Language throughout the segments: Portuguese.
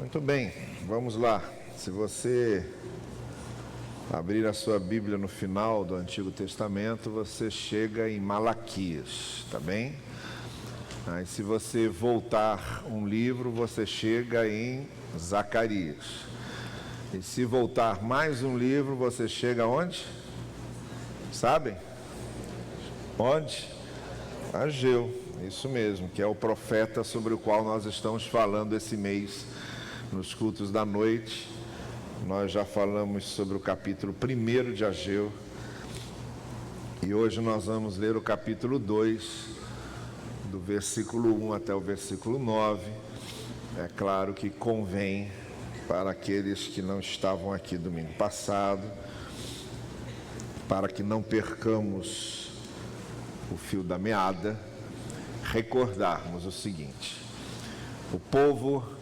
Muito bem, vamos lá. Se você abrir a sua Bíblia no final do Antigo Testamento, você chega em Malaquias, tá bem? Aí, se você voltar um livro, você chega em Zacarias. E se voltar mais um livro, você chega onde? Sabem? Onde? Ageu, isso mesmo, que é o profeta sobre o qual nós estamos falando esse mês nos cultos da noite. Nós já falamos sobre o capítulo 1 de Ageu e hoje nós vamos ler o capítulo 2, do versículo 1 até o versículo 9. É claro que convém para aqueles que não estavam aqui domingo passado, para que não percamos o fio da meada, recordarmos o seguinte: o povo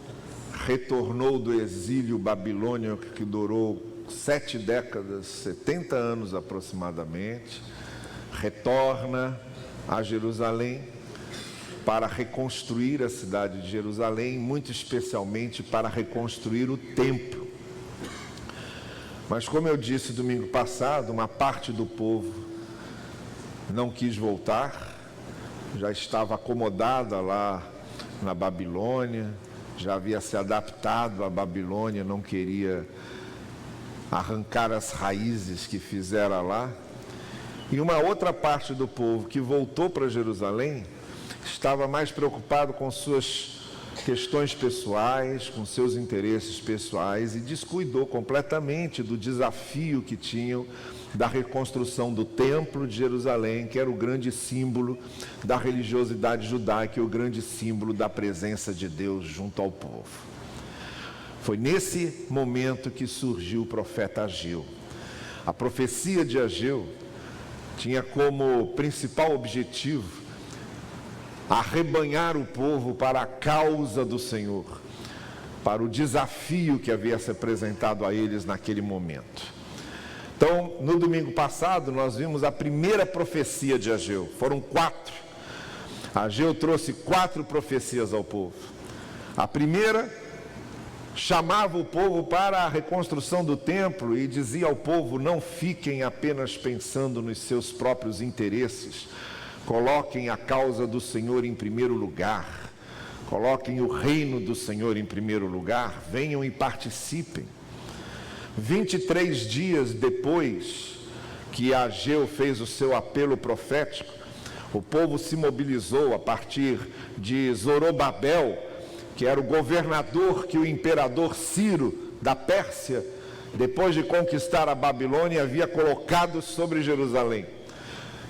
retornou do exílio babilônico que durou 7 décadas, 70 anos aproximadamente, retorna a Jerusalém para reconstruir a cidade de Jerusalém, muito especialmente para reconstruir o templo. Mas como eu disse domingo passado, uma parte do povo não quis voltar, já estava acomodada lá na Babilônia, já havia se adaptado à Babilônia, não queria arrancar as raízes que fizera lá. E uma outra parte do povo que voltou para Jerusalém estava mais preocupado com suas questões pessoais, com seus interesses pessoais, e descuidou completamente do desafio que tinham da reconstrução do Templo de Jerusalém, que era o grande símbolo da religiosidade judaica e o grande símbolo da presença de Deus junto ao povo. Foi nesse momento que surgiu o profeta Ageu. A profecia de Ageu tinha como principal objetivo arrebanhar o povo para a causa do Senhor, para o desafio que havia se apresentado a eles naquele momento. Então, no domingo passado, nós vimos a primeira profecia de Ageu. Foram 4. Ageu trouxe 4 profecias ao povo. A primeira chamava o povo para a reconstrução do templo e dizia ao povo: não fiquem apenas pensando nos seus próprios interesses, coloquem a causa do Senhor em primeiro lugar, coloquem o reino do Senhor em primeiro lugar, venham e participem. 23 dias depois que Ageu fez o seu apelo profético, o povo se mobilizou a partir de Zorobabel, que era o governador que o imperador Ciro da Pérsia, depois de conquistar a Babilônia, havia colocado sobre Jerusalém.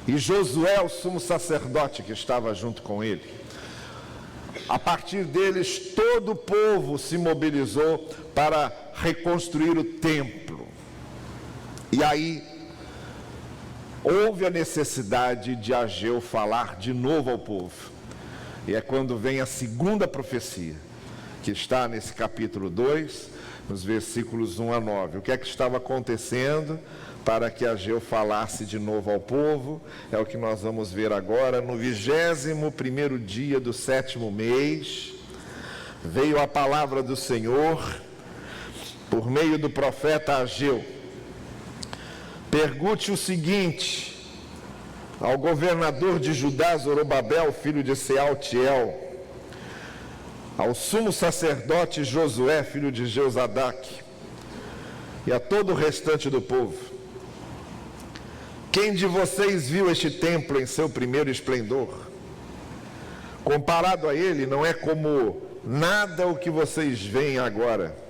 E Josué, o sumo sacerdote, que estava junto com ele. A partir deles, todo o povo se mobilizou para reconstruir o templo. E aí, houve a necessidade de Ageu falar de novo ao povo. E é quando vem a segunda profecia, que está nesse capítulo 2, nos versículos 1 a 9. O que é que estava acontecendo para que Ageu falasse de novo ao povo? É o que nós vamos ver agora. No 21º dia do 7º mês, veio a palavra do Senhor por meio do profeta Ageu. Pergunte o seguinte ao governador de Judá, Zorobabel, filho de Sealtiel, ao sumo sacerdote Josué, filho de Jeozadak, e a todo o restante do povo: quem de vocês viu este templo em seu primeiro esplendor? Comparado a ele, não é como nada o que vocês veem agora.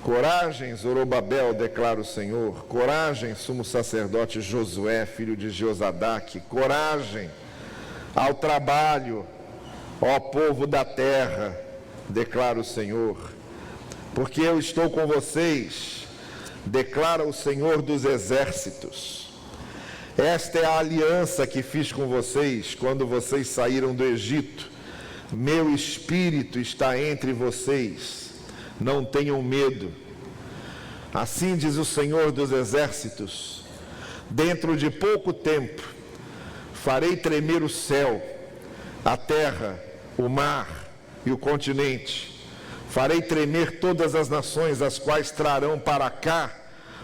Coragem, Zorobabel, declara o Senhor. Coragem, sumo sacerdote Josué, filho de Jeozadak. Coragem ao trabalho, ó povo da terra, declara o Senhor. Porque eu estou com vocês, declara o Senhor dos exércitos. Esta é a aliança que fiz com vocês quando vocês saíram do Egito. Meu espírito está entre vocês. Não tenham medo. Assim diz o Senhor dos exércitos: dentro de pouco tempo farei tremer o céu, a terra, o mar e o continente. Farei tremer todas as nações, as quais trarão para cá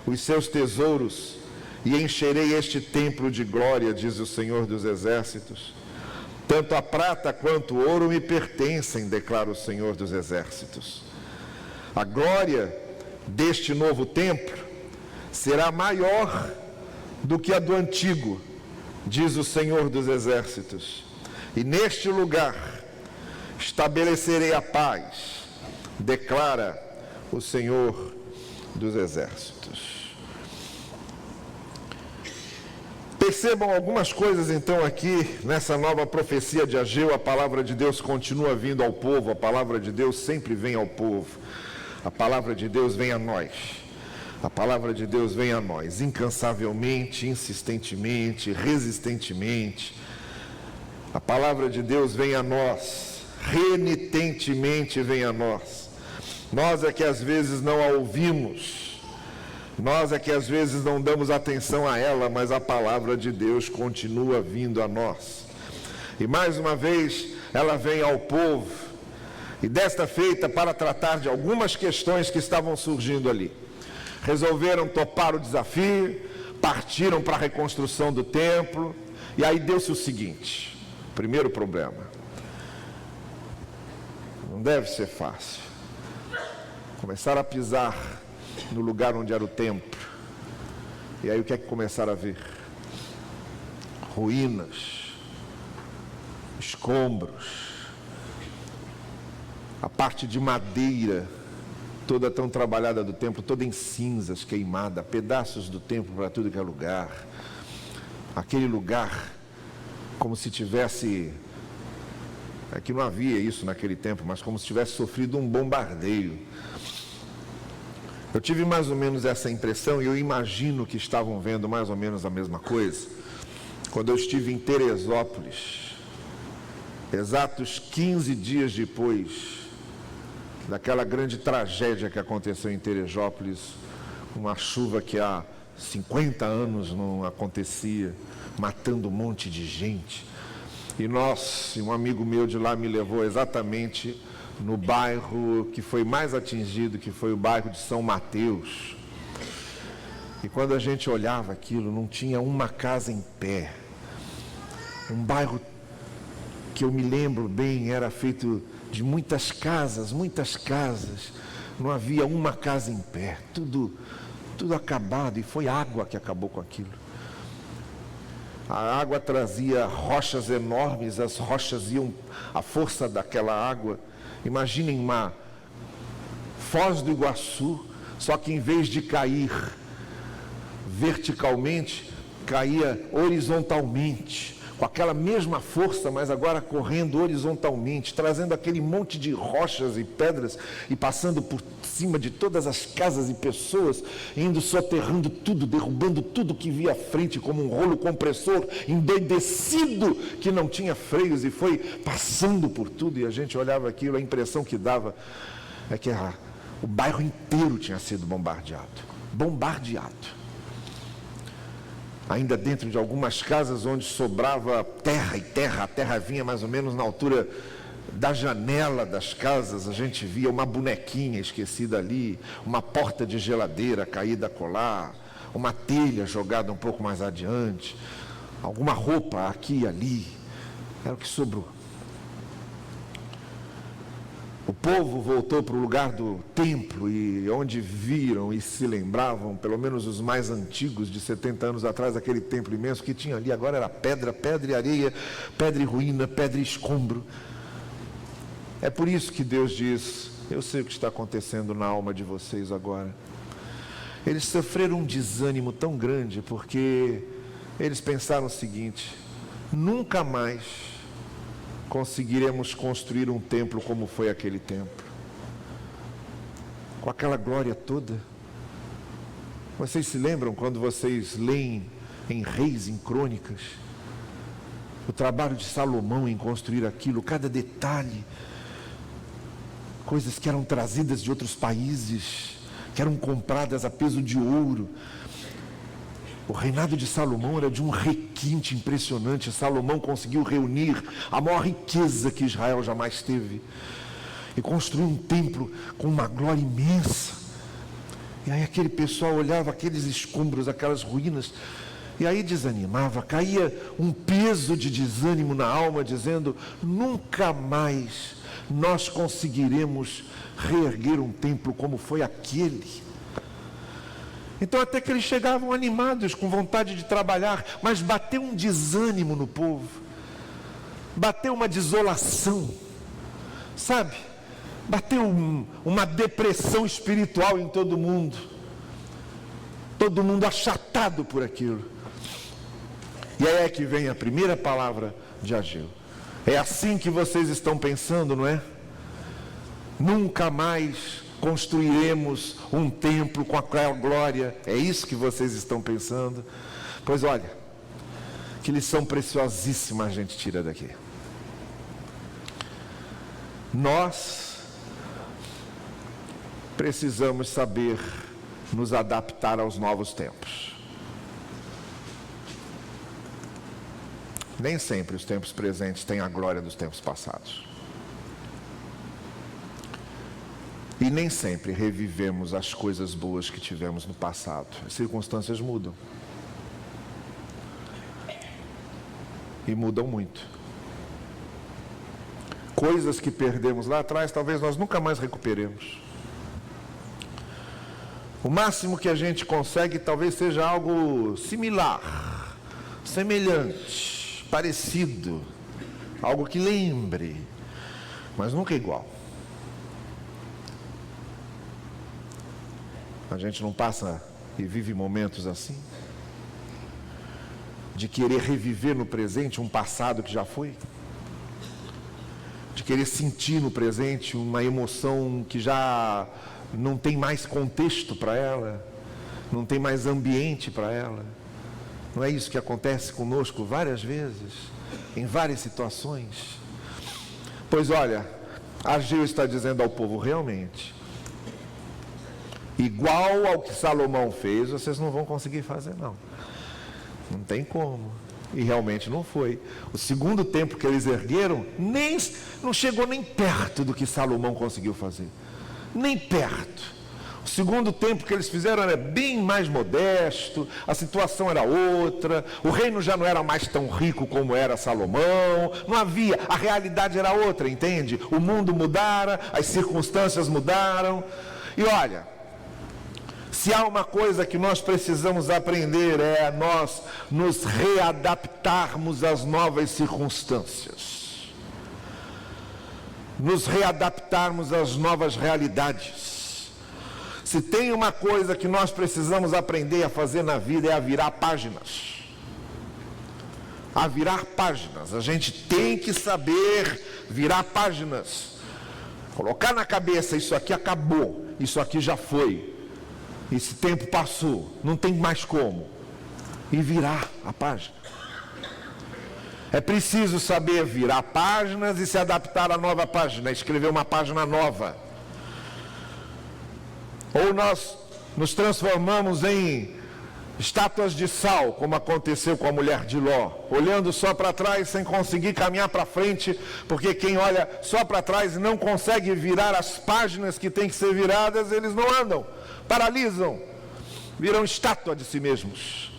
os seus tesouros, e encherei este templo de glória, diz o Senhor dos Exércitos. Tanto a prata quanto o ouro me pertencem, declara o Senhor dos Exércitos. A glória deste novo templo será maior do que a do antigo, diz o Senhor dos Exércitos. E neste lugar estabelecerei a paz, declara o Senhor dos Exércitos. Percebam algumas coisas então aqui, nessa nova profecia de Ageu. A palavra de Deus continua vindo ao povo, a palavra de Deus sempre vem ao povo, a palavra de Deus vem a nós, a palavra de Deus vem a nós, incansavelmente, insistentemente, resistentemente. A palavra de Deus vem a nós, renitentemente vem a nós. Nós é que às vezes não a ouvimos, nós é que às vezes não damos atenção a ela, mas a palavra de Deus continua vindo a nós. E mais uma vez, ela vem ao povo, e desta feita para tratar de algumas questões que estavam surgindo ali. Resolveram topar o desafio, partiram para a reconstrução do templo, e aí deu-se o seguinte: primeiro problema, não deve ser fácil. Começaram a pisar no lugar onde era o templo, e aí o que é que começaram a ver? Ruínas, escombros, a parte de madeira toda tão trabalhada do templo, toda em cinzas, queimada, pedaços do templo para tudo que é lugar. Aquele lugar como se tivesse, aqui não havia isso naquele tempo, mas como se tivesse sofrido um bombardeio. Eu tive mais ou menos essa impressão, e eu imagino que estavam vendo mais ou menos a mesma coisa quando eu estive em Teresópolis, exatos 15 dias depois daquela grande tragédia que aconteceu em Teresópolis, uma chuva que há 50 anos não acontecia, matando um monte de gente. E um amigo meu de lá me levou exatamente no bairro que foi mais atingido, que foi o bairro de São Mateus. E quando a gente olhava aquilo, não tinha uma casa em pé. Um bairro que eu me lembro bem, era feito de muitas casas, não havia uma casa em pé, tudo acabado, e foi água que acabou com aquilo. A água trazia rochas enormes, as rochas iam, a força daquela água, imaginem uma Foz do Iguaçu, só que em vez de cair verticalmente, caía horizontalmente, com aquela mesma força, mas agora correndo horizontalmente, trazendo aquele monte de rochas e pedras e passando por cima de todas as casas e pessoas, indo soterrando tudo, derrubando tudo que via à frente, como um rolo compressor endoidecido que não tinha freios, e foi passando por tudo. E a gente olhava aquilo, a impressão que dava é que o bairro inteiro tinha sido bombardeado. Ainda dentro de algumas casas onde sobrava terra, a terra vinha mais ou menos na altura da janela das casas, a gente via uma bonequinha esquecida ali, uma porta de geladeira caída acolá, uma telha jogada um pouco mais adiante, alguma roupa aqui e ali, era o que sobrou. O povo voltou para o lugar do templo, e onde viram e se lembravam, pelo menos os mais antigos, de 70 anos atrás, aquele templo imenso que tinha ali, agora era pedra e areia, pedra e ruína, pedra e escombro. É por isso que Deus diz: eu sei o que está acontecendo na alma de vocês agora. Eles sofreram um desânimo tão grande, porque eles pensaram o seguinte: nunca mais conseguiremos construir um templo como foi aquele templo, com aquela glória toda. Vocês se lembram quando vocês leem em Reis, em Crônicas, o trabalho de Salomão em construir aquilo, cada detalhe, coisas que eram trazidas de outros países, que eram compradas a peso de ouro. O reinado de Salomão era de um requinte impressionante. Salomão conseguiu reunir a maior riqueza que Israel jamais teve. e construiu um templo com uma glória imensa. E aí aquele pessoal olhava aqueles escombros, aquelas ruínas, e aí desanimava, caía um peso de desânimo na alma, dizendo: nunca mais nós conseguiremos reerguer um templo como foi aquele. Então até que eles chegavam animados, com vontade de trabalhar, mas bateu um desânimo no povo, bateu uma desolação, sabe? Bateu uma depressão espiritual em todo mundo achatado por aquilo. E aí é que vem a primeira palavra de Ageu. É assim que vocês estão pensando, não é? Nunca mais construiremos um templo com aquela glória. É isso que vocês estão pensando? Pois olha, que lição preciosíssima a gente tira daqui. Nós precisamos saber nos adaptar aos novos tempos. Nem sempre os tempos presentes têm a glória dos tempos passados. E nem sempre revivemos as coisas boas que tivemos no passado. As circunstâncias mudam. E mudam muito. Coisas que perdemos lá atrás, talvez nós nunca mais recuperemos. O máximo que a gente consegue talvez seja algo similar, semelhante, parecido, algo que lembre, mas nunca igual. A gente não passa e vive momentos assim, de querer reviver no presente um passado que já foi, de querer sentir no presente uma emoção que já não tem mais contexto para ela, não tem mais ambiente para ela. Não é isso que acontece conosco várias vezes, em várias situações? Pois olha, Ageu está dizendo ao povo: realmente, igual ao que Salomão fez, vocês não vão conseguir fazer, não. Não tem como. E realmente não foi. O segundo templo que eles ergueram não chegou nem perto do que Salomão conseguiu fazer. Nem perto. O segundo templo que eles fizeram era bem mais modesto, a situação era outra, o reino já não era mais tão rico como era Salomão, não havia, a realidade era outra, entende? O mundo mudara, as circunstâncias mudaram. E olha, se há uma coisa que nós precisamos aprender, é nós nos readaptarmos às novas circunstâncias, nos readaptarmos às novas realidades. Se tem uma coisa que nós precisamos aprender a fazer na vida, é a virar páginas. A virar páginas. A gente tem que saber virar páginas. Colocar na cabeça: isso aqui acabou, isso aqui já foi, esse tempo passou, não tem mais como. E virar a página. É preciso saber virar páginas e se adaptar à nova página, escrever uma página nova. Ou nós nos transformamos em estátuas de sal, como aconteceu com a mulher de Ló, olhando só para trás sem conseguir caminhar para frente, porque quem olha só para trás e não consegue virar as páginas que tem que ser viradas, eles não andam, paralisam, viram estátua de si mesmos.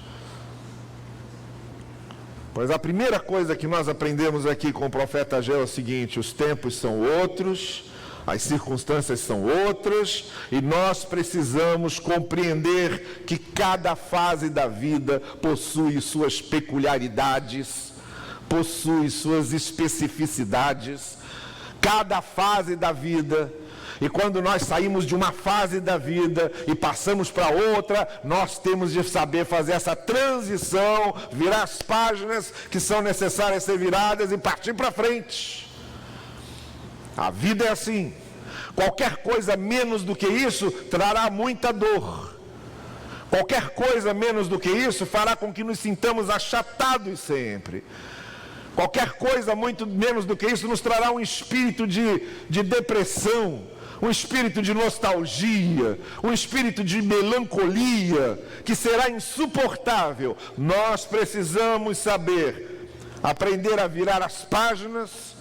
Pois a primeira coisa que nós aprendemos aqui com o profeta Ageu é o seguinte: os tempos são outros, as circunstâncias são outras, e nós precisamos compreender que cada fase da vida possui suas peculiaridades, possui suas especificidades. Cada fase da vida. E quando nós saímos de uma fase da vida e passamos para outra, nós temos de saber fazer essa transição, virar as páginas que são necessárias ser viradas e partir para frente. A vida é assim. Qualquer coisa menos do que isso trará muita dor. Qualquer coisa menos do que isso fará com que nos sintamos achatados sempre. Qualquer coisa muito menos do que isso nos trará um espírito de depressão, um espírito de nostalgia, um espírito de melancolia, que será insuportável. Nós precisamos saber aprender a virar as páginas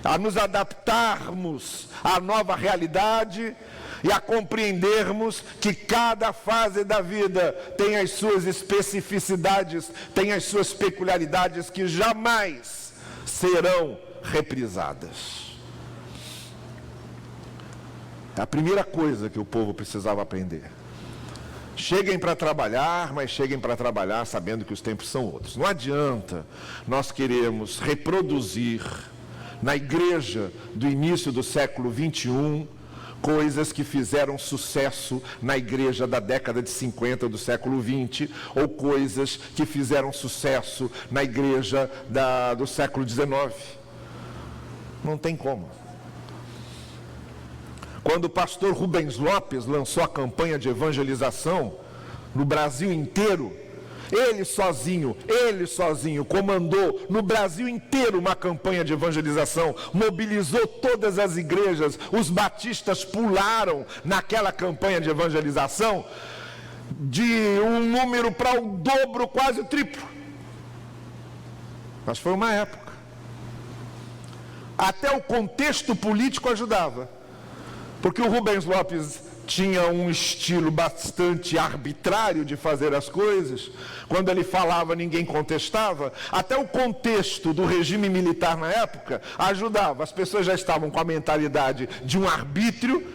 a nos adaptarmos à nova realidade e a compreendermos que cada fase da vida tem as suas especificidades, tem as suas peculiaridades que jamais serão reprisadas. É a primeira coisa que o povo precisava aprender. Cheguem para trabalhar, mas cheguem para trabalhar sabendo que os tempos são outros. Não adianta nós queremos reproduzir na igreja do início do século 21 coisas que fizeram sucesso na igreja da década de 50 do século 20, ou coisas que fizeram sucesso na igreja do século 19. Não tem como. Quando o pastor Rubens Lopes lançou a campanha de evangelização no Brasil inteiro, ele sozinho comandou no Brasil inteiro uma campanha de evangelização, mobilizou todas as igrejas, os batistas pularam naquela campanha de evangelização de um número para o dobro, quase o triplo. Mas foi uma época. Até o contexto político ajudava, porque o Rubens Lopes tinha um estilo bastante arbitrário de fazer as coisas. Quando ele falava, ninguém contestava. Até o contexto do regime militar na época ajudava. As pessoas já estavam com a mentalidade de um arbítrio,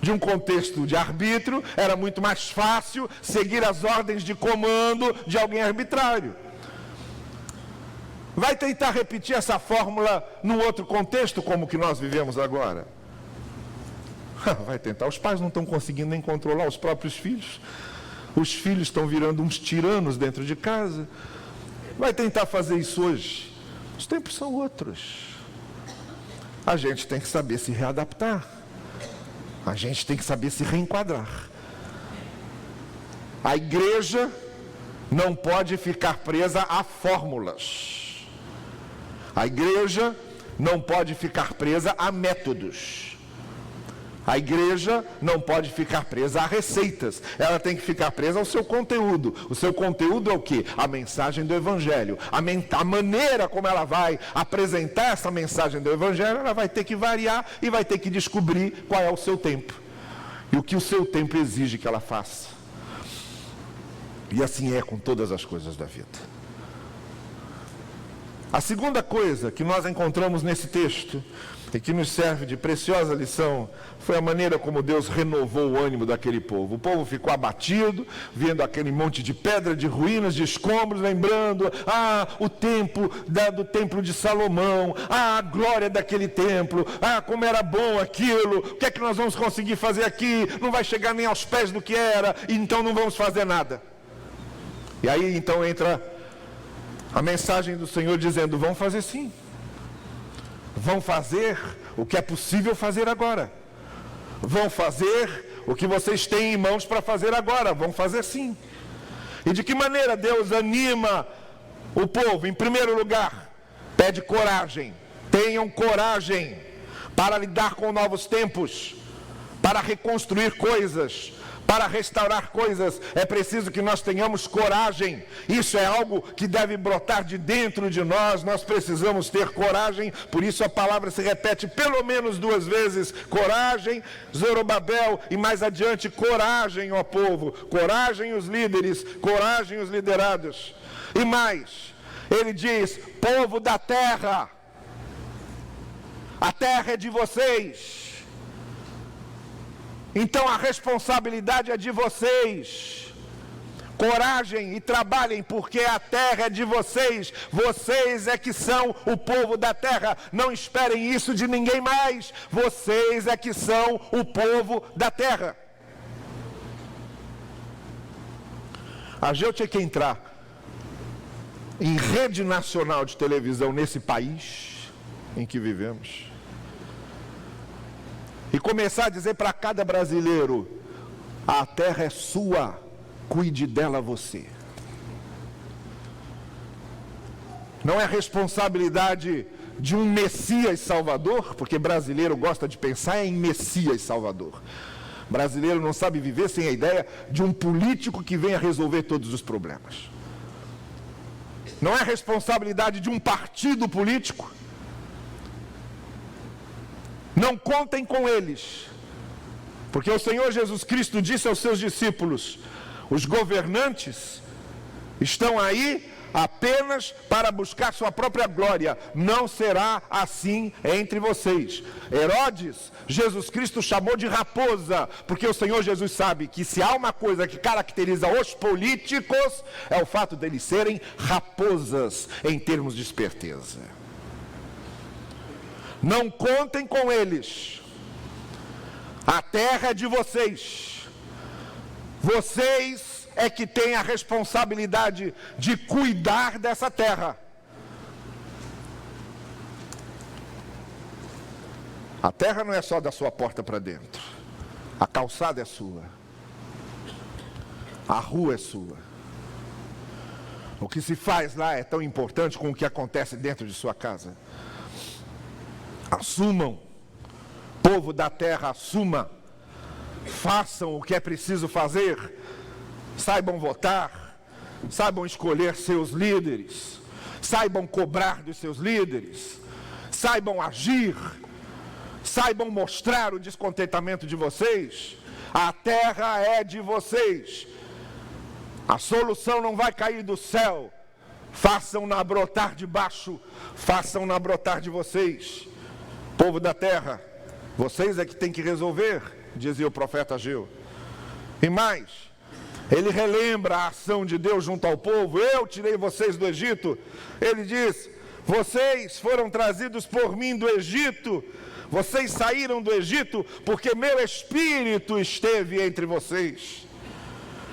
de um contexto de arbítrio. Era muito mais fácil seguir as ordens de comando de alguém arbitrário. Vai tentar repetir essa fórmula num outro contexto, como que nós vivemos agora? Vai tentar. Os pais não estão conseguindo nem controlar os próprios filhos. Os filhos estão virando uns tiranos dentro de casa. Vai tentar fazer isso hoje. Os tempos são outros. A gente tem que saber se readaptar. A gente tem que saber se reenquadrar. A igreja não pode ficar presa a fórmulas. A igreja não pode ficar presa a métodos. A igreja não pode ficar presa a receitas, ela tem que ficar presa ao seu conteúdo. O seu conteúdo é o quê? A mensagem do Evangelho. A maneira como ela vai apresentar essa mensagem do Evangelho, ela vai ter que variar e vai ter que descobrir qual é o seu tempo. E o que o seu tempo exige que ela faça. E assim é com todas as coisas da vida. A segunda coisa que nós encontramos nesse texto e que nos serve de preciosa lição foi a maneira como Deus renovou o ânimo daquele povo. O povo ficou abatido, vendo aquele monte de pedra, de ruínas, de escombros, lembrando, o tempo do templo de Salomão, a glória daquele templo, como era bom aquilo, o que é que nós vamos conseguir fazer aqui? Não vai chegar nem aos pés do que era, então não vamos fazer nada. E aí então entra a mensagem do Senhor dizendo, vão fazer sim. Vão fazer o que é possível fazer agora. Vão fazer o que vocês têm em mãos para fazer agora. Vão fazer sim. E de que maneira Deus anima o povo? Em primeiro lugar, pede coragem. Tenham coragem para lidar com novos tempos, para reconstruir coisas, para restaurar coisas. É preciso que nós tenhamos coragem. Isso é algo que deve brotar de dentro de nós. Nós precisamos ter coragem. Por isso a palavra se repete pelo menos 2 vezes. Coragem, Zorobabel, e mais adiante, coragem, ó povo. Coragem os líderes, coragem os liderados. E mais, ele diz, povo da terra, a terra é de vocês. Então a responsabilidade é de vocês. Coragem e trabalhem, porque a terra é de vocês. Vocês é que são o povo da terra. Não esperem isso de ninguém mais. Vocês é que são o povo da terra. Eu tinha que entrar em rede nacional de televisão nesse país em que vivemos e começar a dizer para cada brasileiro, a terra é sua, cuide dela você. Não é responsabilidade de um Messias Salvador, porque brasileiro gosta de pensar em Messias Salvador. Brasileiro não sabe viver sem a ideia de um político que venha resolver todos os problemas. Não é responsabilidade de um partido político. Não contem com eles, porque o Senhor Jesus Cristo disse aos seus discípulos: os governantes estão aí apenas para buscar sua própria glória. Não será assim entre vocês. Herodes, Jesus Cristo chamou de raposa, porque o Senhor Jesus sabe que se há uma coisa que caracteriza os políticos, é o fato deles serem raposas em termos de esperteza. Não contem com eles. A terra é de vocês. Vocês é que têm a responsabilidade de cuidar dessa terra. A terra não é só da sua porta para dentro. A calçada é sua. A rua é sua. O que se faz lá é tão importante como o que acontece dentro de sua casa. Assumam, povo da terra, assuma. Façam o que é preciso fazer. Saibam votar, saibam escolher seus líderes, saibam cobrar dos seus líderes, saibam agir, saibam mostrar o descontentamento de vocês. A terra é de vocês. A solução não vai cair do céu. Façam-na brotar de baixo, façam-na brotar de vocês. Povo da terra, vocês é que tem que resolver, dizia o profeta Ageu. E mais, ele relembra a ação de Deus junto ao povo. Eu tirei vocês do Egito. Ele diz: vocês foram trazidos por mim do Egito. Vocês saíram do Egito porque meu espírito esteve entre vocês.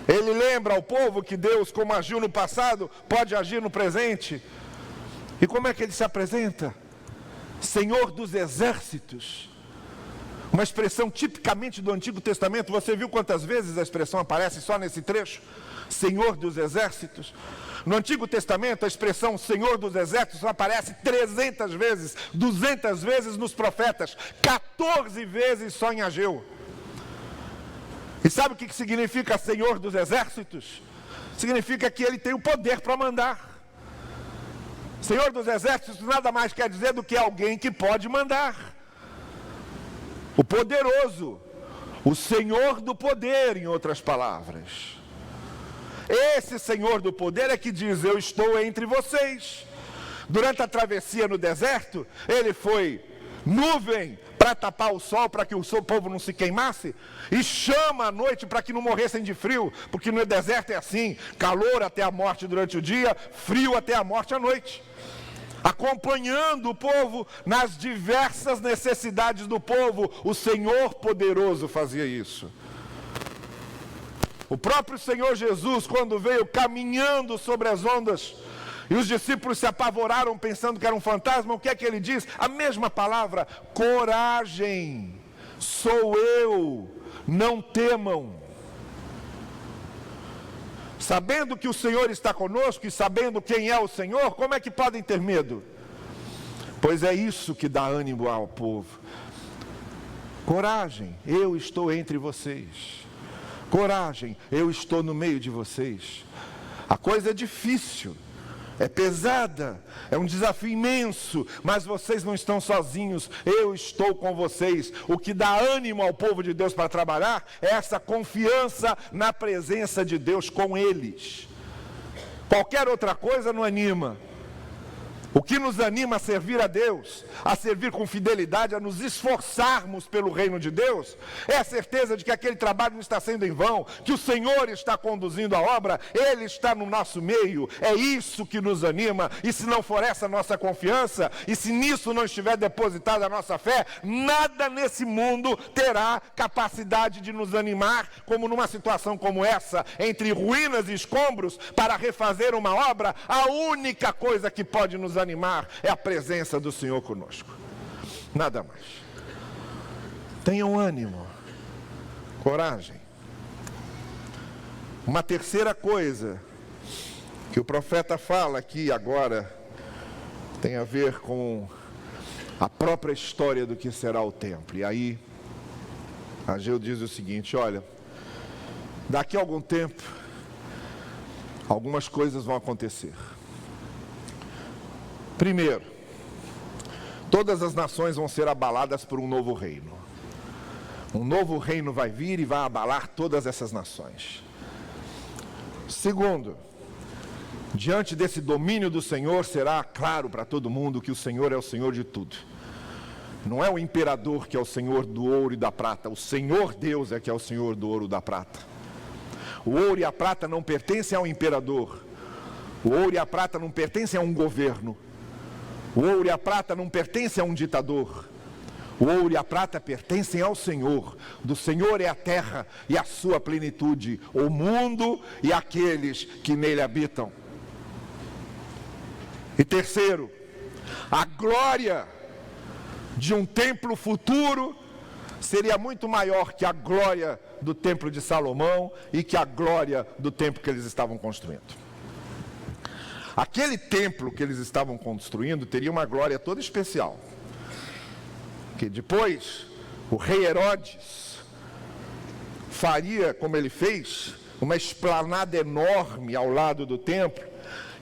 Ele lembra ao povo que Deus, como agiu no passado, pode agir no presente. E como é que ele se apresenta? Senhor dos exércitos. Uma expressão tipicamente do Antigo Testamento. Você viu quantas vezes a expressão aparece só nesse trecho? Senhor dos exércitos. No Antigo Testamento a expressão Senhor dos exércitos aparece 300 vezes, 200 vezes nos profetas, 14 vezes só em Ageu. E sabe o que significa Senhor dos exércitos? Significa que ele tem o poder para mandar. Senhor dos exércitos nada mais quer dizer do que alguém que pode mandar. O poderoso, o Senhor do poder, em outras palavras. Esse Senhor do poder é que diz: eu estou entre vocês. Durante a travessia no deserto, ele foi nuvem para tapar o sol, para que o seu povo não se queimasse, e chama à noite para que não morressem de frio, porque no deserto é assim: calor até a morte durante o dia, frio até a morte à noite. Acompanhando o povo nas diversas necessidades do povo, o Senhor poderoso fazia isso. O próprio Senhor Jesus, quando veio caminhando sobre as ondas, e os discípulos se apavoraram pensando que era um fantasma, o que é que ele diz? A mesma palavra: coragem, sou eu, não temam. Sabendo que o Senhor está conosco e sabendo quem é o Senhor, como é que podem ter medo? Pois é isso que dá ânimo ao povo. Coragem, eu estou entre vocês. Coragem, eu estou no meio de vocês. A coisa é difícil, é pesada, é um desafio imenso, mas vocês não estão sozinhos, eu estou com vocês. O que dá ânimo ao povo de Deus para trabalhar é essa confiança na presença de Deus com eles. Qualquer outra coisa não anima. O que nos anima a servir a Deus, a servir com fidelidade, a nos esforçarmos pelo reino de Deus, é a certeza de que aquele trabalho não está sendo em vão, que o Senhor está conduzindo a obra, Ele está no nosso meio. É isso que nos anima. E se não for essa nossa confiança, e se nisso não estiver depositada a nossa fé, nada nesse mundo terá capacidade de nos animar, como numa situação como essa, entre ruínas e escombros, para refazer uma obra. A única coisa que pode nos animar é a presença do Senhor conosco, nada mais. Tenham ânimo, coragem. Uma terceira coisa que o profeta fala aqui agora tem a ver com a própria história do que será o templo. E aí Ageu diz o seguinte: olha, daqui a algum tempo algumas coisas vão acontecer. Primeiro, Todas as nações vão ser abaladas por um novo reino. Um novo reino vai vir e vai abalar todas essas nações. Segundo, diante desse domínio do Senhor, será claro para todo mundo que o Senhor é o Senhor de tudo. Não é o imperador que é o Senhor do ouro e da prata, o Senhor Deus é que é o Senhor do ouro e da prata. O ouro e a prata não pertencem ao imperador. O ouro e a prata não pertencem a um governo. O ouro e a prata não pertencem a um ditador. O ouro e a prata pertencem ao Senhor. Do Senhor é a terra e a sua plenitude, o mundo e aqueles que nele habitam. E terceiro, a glória de um templo futuro seria muito maior que a glória do templo de Salomão e que a glória do templo que eles estavam construindo. Aquele templo que eles estavam construindo teria uma glória toda especial. Que depois o rei Herodes faria, como ele fez, uma esplanada enorme ao lado do templo.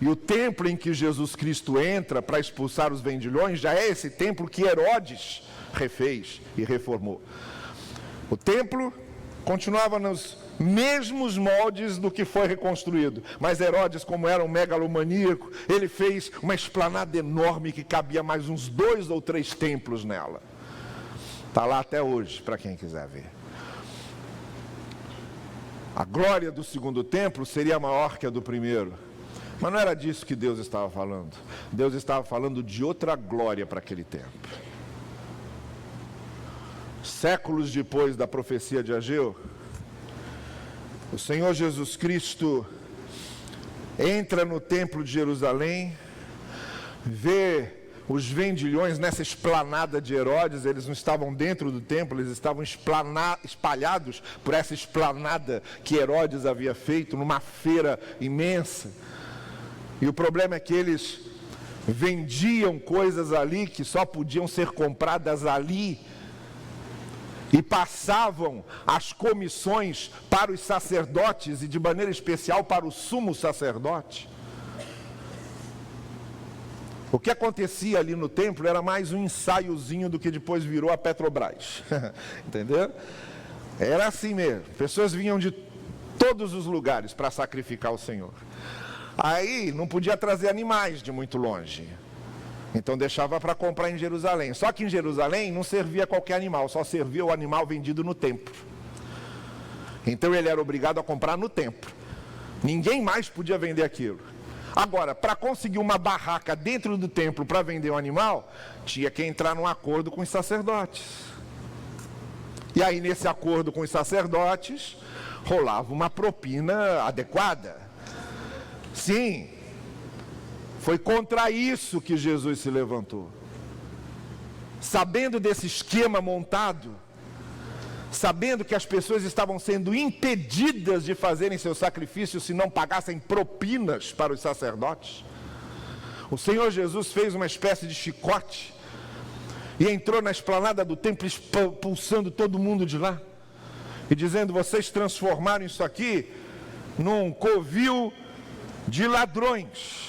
E o templo em que Jesus Cristo entra para expulsar os vendilhões já é esse templo que Herodes refez e reformou. O templo continuava nos mesmos moldes do que foi reconstruído, mas Herodes, como era um megalomaníaco, ele fez uma esplanada enorme que cabia mais uns 2 ou 3 templos nela. Está lá até hoje, para quem quiser ver. A glória do segundo templo seria maior que a do primeiro. Mas não era disso que Deus estava falando. Deus estava falando de outra glória para aquele tempo. Séculos depois da profecia de Ageu, o Senhor Jesus Cristo entra no templo de Jerusalém, vê os vendilhões nessa esplanada de Herodes. Eles não estavam dentro do templo, eles estavam espalhados por essa esplanada que Herodes havia feito, numa feira imensa. E o problema é que eles vendiam coisas ali que só podiam ser compradas ali. E passavam as comissões para os sacerdotes e de maneira especial para o sumo sacerdote. O que acontecia ali no templo era mais um ensaiozinho do que depois virou a Petrobras. Entendeu? Era assim mesmo. Pessoas vinham de todos os lugares para sacrificar o Senhor. Aí não podia trazer animais de muito longe. Então deixava para comprar em Jerusalém. Só que em Jerusalém não servia qualquer animal, só servia o animal vendido no templo. Então ele era obrigado a comprar no templo. Ninguém mais podia vender aquilo. Agora, para conseguir uma barraca dentro do templo para vender um animal, tinha que entrar num acordo com os sacerdotes. E aí nesse acordo com os sacerdotes, rolava uma propina adequada. Sim, foi contra isso que Jesus se levantou. Sabendo desse esquema montado, sabendo que as pessoas estavam sendo impedidas de fazerem seu sacrifício se não pagassem propinas para os sacerdotes, o Senhor Jesus fez uma espécie de chicote e entrou na esplanada do templo expulsando todo mundo de lá e dizendo: vocês transformaram isso aqui num covil de ladrões.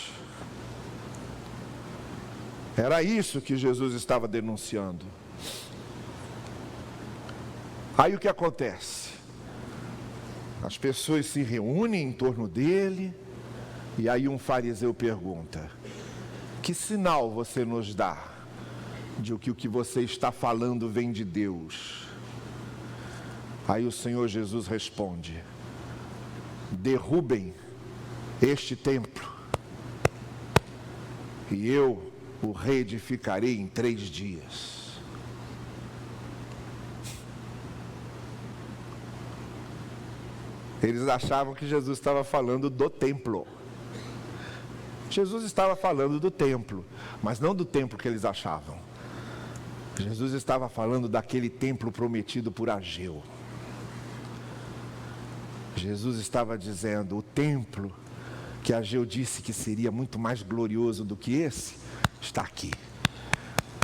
Era isso que Jesus estava denunciando. Aí o que acontece? As pessoas se reúnem em torno dele, e aí um fariseu pergunta: que sinal você nos dá de que o que você está falando vem de Deus? Aí o Senhor Jesus responde: derrubem este templo, e eu o reedificarei em 3 dias. Eles achavam que Jesus estava falando do templo. Jesus estava falando do templo, mas não do templo que eles achavam. Jesus estava falando daquele templo prometido por Ageu. Jesus estava dizendo: o templo que Ageu disse que seria muito mais glorioso do que esse, está aqui,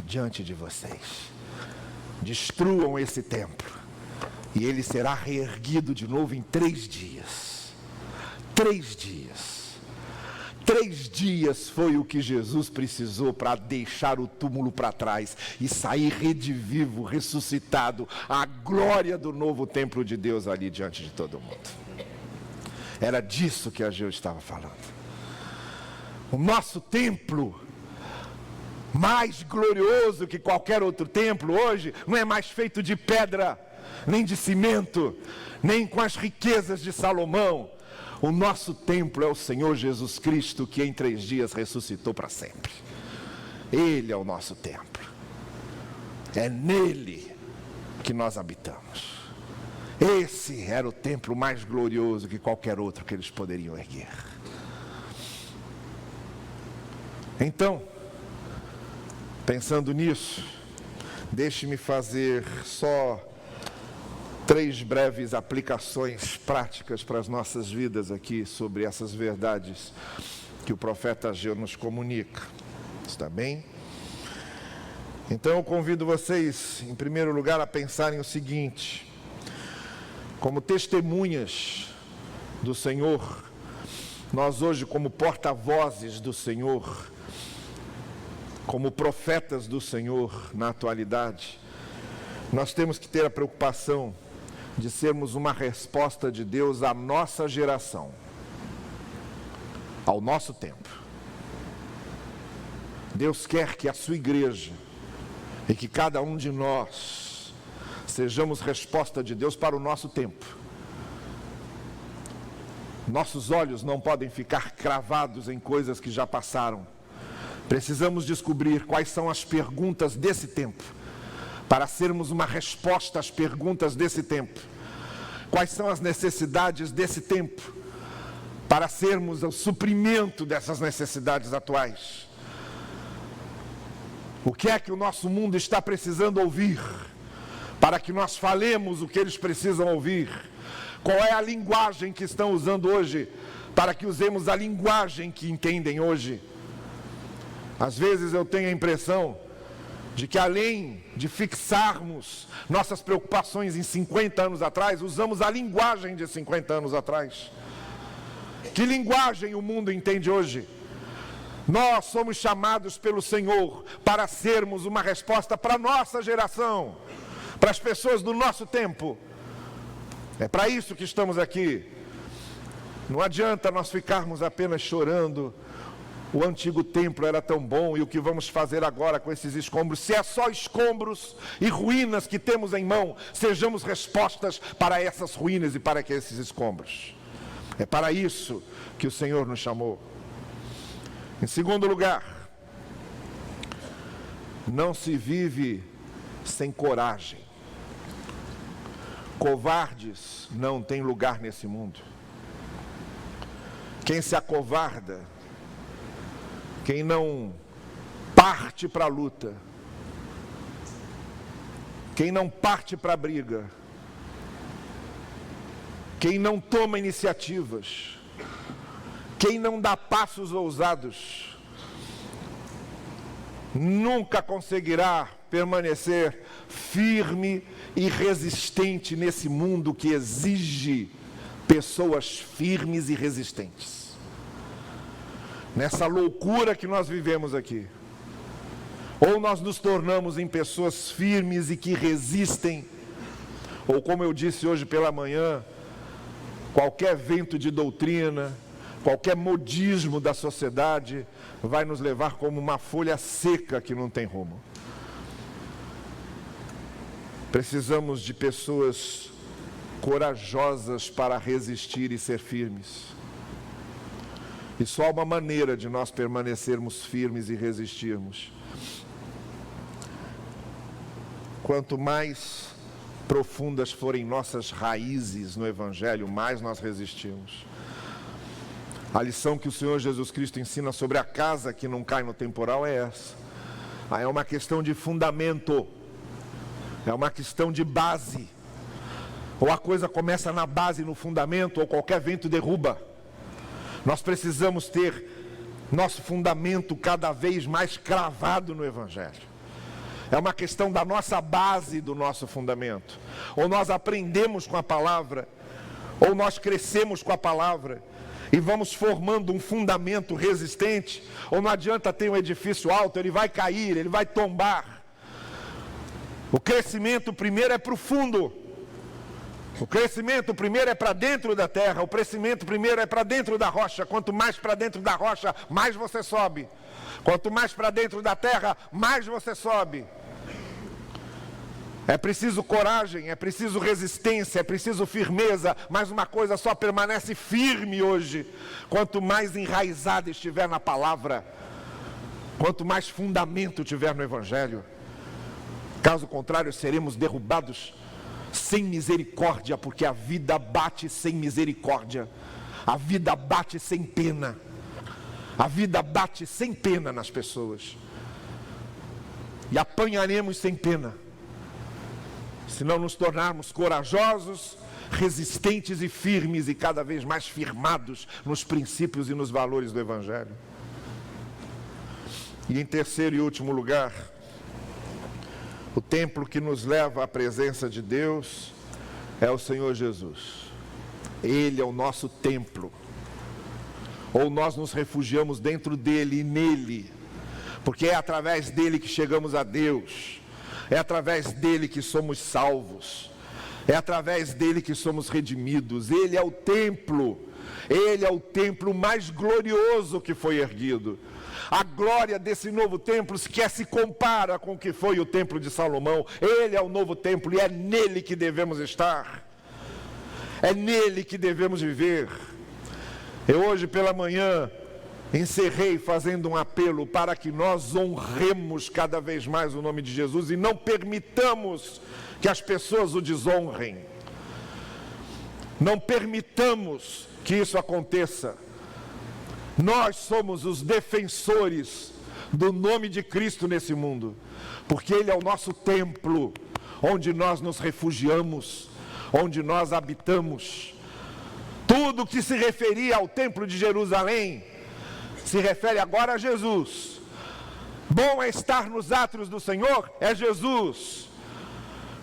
diante de vocês. Destruam esse templo, e ele será reerguido de novo em 3 dias. 3 dias. 3 dias foi o que Jesus precisou para deixar o túmulo para trás e sair redivivo, ressuscitado, a glória do novo templo de Deus ali diante de todo mundo. Era disso que Ageu estava falando. O nosso templo, mais glorioso que qualquer outro templo hoje, não é mais feito de pedra, nem de cimento, nem com as riquezas de Salomão. O nosso templo é o Senhor Jesus Cristo, que em 3 dias ressuscitou para sempre. Ele é o nosso templo. É nele que nós habitamos. Esse era o templo mais glorioso que qualquer outro que eles poderiam erguer. Então, pensando nisso, deixe-me fazer só 3 breves aplicações práticas para as nossas vidas aqui sobre essas verdades que o profeta Ageu nos comunica. Está bem? Então eu convido vocês, em primeiro lugar, a pensarem o seguinte: como testemunhas do Senhor, nós hoje, como porta-vozes do Senhor, como profetas do Senhor na atualidade, nós temos que ter a preocupação de sermos uma resposta de Deus à nossa geração, ao nosso tempo. Deus quer que a sua igreja e que cada um de nós sejamos resposta de Deus para o nosso tempo. Nossos olhos não podem ficar cravados em coisas que já passaram. Precisamos descobrir quais são as perguntas desse tempo, para sermos uma resposta às perguntas desse tempo. Quais são as necessidades desse tempo, para sermos o suprimento dessas necessidades atuais. O que é que o nosso mundo está precisando ouvir, para que nós falemos o que eles precisam ouvir? Qual é a linguagem que estão usando hoje, para que usemos a linguagem que entendem hoje? Às vezes eu tenho a impressão de que, além de fixarmos nossas preocupações em 50 anos atrás, usamos a linguagem de 50 anos atrás. Que linguagem o mundo entende hoje? Nós somos chamados pelo Senhor para sermos uma resposta para a nossa geração, para as pessoas do nosso tempo. É para isso que estamos aqui. Não adianta nós ficarmos apenas chorando: o antigo templo era tão bom, e o que vamos fazer agora com esses escombros? Se é só escombros e ruínas que temos em mão, sejamos respostas para essas ruínas e para esses escombros. É para isso que o Senhor nos chamou. Em segundo lugar, não se vive sem coragem. Covardes não têm lugar nesse mundo. Quem se acovarda, quem não parte para a luta, quem não parte para a briga, quem não toma iniciativas, quem não dá passos ousados, nunca conseguirá permanecer firme e resistente nesse mundo que exige pessoas firmes e resistentes. Nessa loucura que nós vivemos aqui, ou nós nos tornamos em pessoas firmes e que resistem, ou, como eu disse hoje pela manhã, qualquer vento de doutrina, qualquer modismo da sociedade vai nos levar como uma folha seca que não tem rumo. Precisamos de pessoas corajosas para resistir e ser firmes. E só há uma maneira de nós permanecermos firmes e resistirmos: quanto mais profundas forem nossas raízes no Evangelho, mais nós resistimos. A lição que o Senhor Jesus Cristo ensina sobre a casa que não cai no temporal é essa. É uma questão de fundamento, é uma questão de base. Ou a coisa começa na base, no fundamento, ou qualquer vento derruba. Nós precisamos ter nosso fundamento cada vez mais cravado no Evangelho. É uma questão da nossa base, do nosso fundamento. Ou nós aprendemos com a palavra, ou nós crescemos com a palavra, e vamos formando um fundamento resistente, ou não adianta ter um edifício alto, ele vai cair, ele vai tombar. O crescimento primeiro é profundo. O crescimento primeiro é para dentro da terra, o crescimento primeiro é para dentro da rocha. Quanto mais para dentro da rocha, mais você sobe. Quanto mais para dentro da terra, mais você sobe. É preciso coragem, é preciso resistência, é preciso firmeza, mas uma coisa só permanece firme hoje: quanto mais enraizada estiver na palavra, quanto mais fundamento tiver no Evangelho. Caso contrário, seremos derrubados sem misericórdia, porque a vida bate sem misericórdia, a vida bate sem pena, a vida bate sem pena nas pessoas, e apanharemos sem pena, se não nos tornarmos corajosos, resistentes e firmes, e cada vez mais firmados nos princípios e nos valores do Evangelho. E em terceiro e último lugar, o templo que nos leva à presença de Deus é o Senhor Jesus. Ele é o nosso templo. Ou nós nos refugiamos dentro dele e nele, porque é através dele que chegamos a Deus, é através dele que somos salvos, é através dele que somos redimidos. Ele é o templo, ele é o templo mais glorioso que foi erguido. A glória desse novo templo sequer se compara com o que foi o templo de Salomão. Ele é o novo templo e é nele que devemos estar. É nele que devemos viver. Eu hoje pela manhã encerrei fazendo um apelo para que nós honremos cada vez mais o nome de Jesus e não permitamos que as pessoas o desonrem. Não permitamos que isso aconteça. Nós somos os defensores do nome de Cristo nesse mundo, porque Ele é o nosso templo, onde nós nos refugiamos, onde nós habitamos. Tudo que se referia ao templo de Jerusalém, se refere agora a Jesus. Bom é estar nos átrios do Senhor, é Jesus.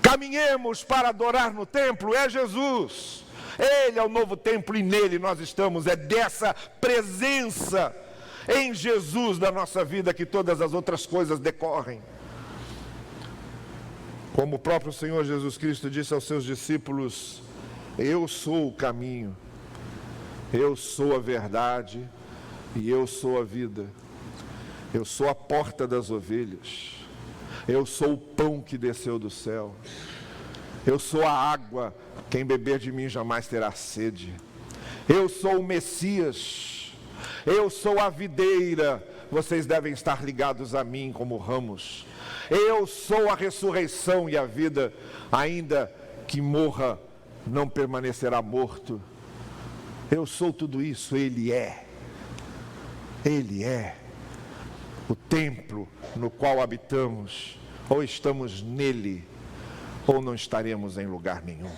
Caminhemos para adorar no templo, é Jesus. Ele é o novo templo e nele nós estamos. É dessa presença em Jesus da nossa vida que todas as outras coisas decorrem. Como o próprio Senhor Jesus Cristo disse aos seus discípulos: eu sou o caminho, eu sou a verdade e eu sou a vida. Eu sou a porta das ovelhas. Eu sou o pão que desceu do céu. Eu sou a água, quem beber de mim jamais terá sede. Eu sou o Messias, eu sou a videira, vocês devem estar ligados a mim como ramos. Eu sou a ressurreição e a vida, ainda que morra, não permanecerá morto. Eu sou tudo isso, Ele é o templo no qual habitamos. Ou estamos nele, ou não estaremos em lugar nenhum.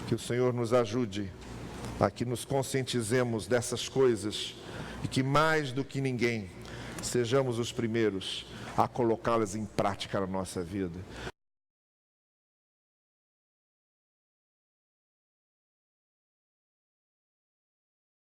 Que o Senhor nos ajude a que nos conscientizemos dessas coisas e que mais do que ninguém sejamos os primeiros a colocá-las em prática na nossa vida.